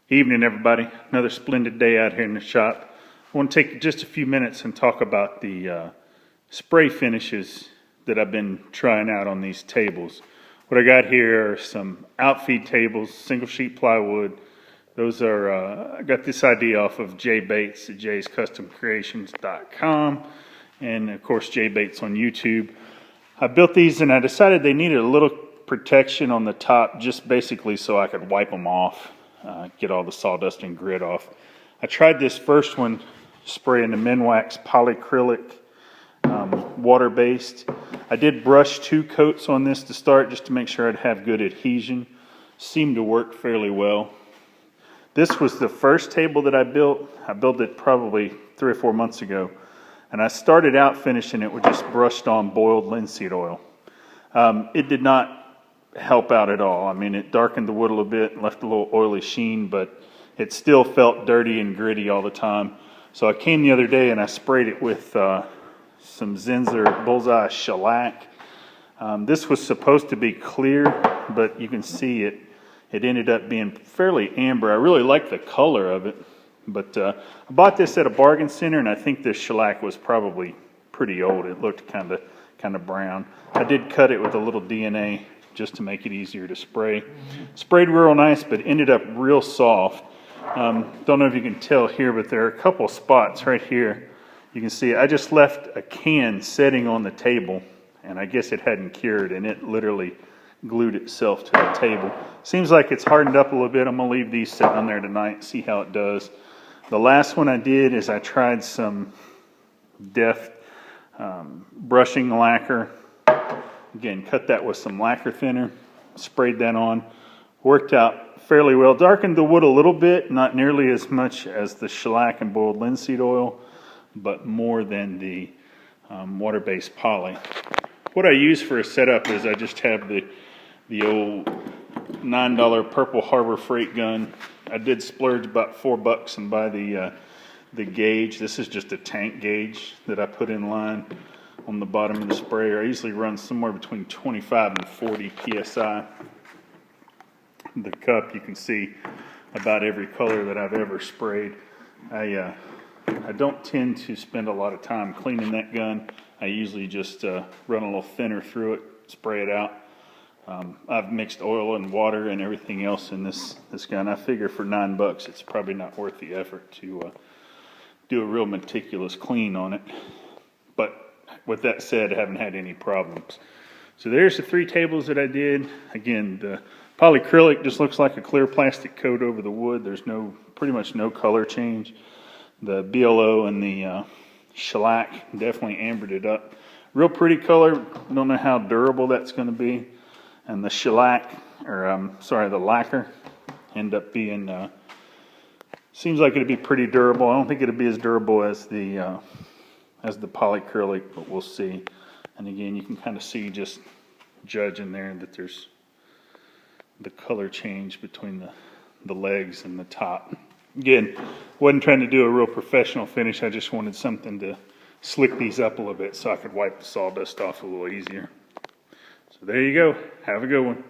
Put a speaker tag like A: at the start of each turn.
A: Evening, everybody. Another splendid day out here in the shop. I want to take just a few minutes and talk about the spray finishes that I've been trying out on these tables. What I got here are some outfeed tables, single sheet plywood. Those are, I got this idea off of Jay Bates at jayscustomcreations.com, and of course Jay Bates on YouTube. I built these and I decided they needed a little protection on the top, just basically so I could wipe them off. Get all the sawdust and grit off. I tried this first one spraying the Minwax Polycrylic water-based. I did brush 2 coats on this to start just to make sure I'd have good adhesion. Seemed to work fairly well. This was the first table that I built. I built it probably 3 or 4 months ago. And I started out finishing it with just brushed on boiled linseed oil. It did not help out at all. I mean, it darkened the wood a little bit and left a little oily sheen, but it still felt dirty and gritty all the time. So I came the other day and I sprayed it with some Zinnser Bulls Eye Shellac. This was supposed to be clear, but you can see it ended up being fairly amber. I really like the color of it, but I bought this at a bargain center, and I think this shellac was probably pretty old. It looked kind of brown. I did cut it with a little DNA just to make it easier to spray. Sprayed real nice, but ended up real soft. Don't know if you can tell here, but there are a couple spots right here. You can see I just left a can sitting on the table, and I guess it hadn't cured, and it literally glued itself to the table. Seems like it's hardened up a little bit. I'm gonna leave these sitting on there tonight, see how it does. The last one I did is I tried some Deft brushing lacquer. Again, cut that with some lacquer thinner, sprayed that on. Worked out fairly well. Darkened the wood a little bit, not nearly as much as the shellac and boiled linseed oil, but more than the water-based poly. What I use for a setup is I just have the old $9 Purple Harbor freight gun. I did splurge about $4 and buy the gauge. This is just a tank gauge that I put in line on the bottom of the sprayer. I usually run somewhere between 25 and 40 psi. The cup, you can see about every color that I've ever sprayed. I don't tend to spend a lot of time cleaning that gun. I usually just run a little thinner through it, spray it out. I've mixed oil and water and everything else in this gun. I figure for $9 it's probably not worth the effort to do a real meticulous clean on it. But with that said, I haven't had any problems. So there's the 3 tables that I did. Again, the polycrylic just looks like a clear plastic coat over the wood. There's pretty much no color change. The BLO and the shellac definitely ambered it up. Real pretty color. Don't know how durable that's going to be. And the shellac, the lacquer, end up being seems like it'd be pretty durable. I don't think it'd be as durable as the polycrylic, but we'll see. And again, you can kind of see, just judging there, that there's the color change between the legs and the top. Again, wasn't trying to do a real professional finish. I just wanted something to slick these up a little bit so I could wipe the sawdust off a little easier. So there you go. Have a good one.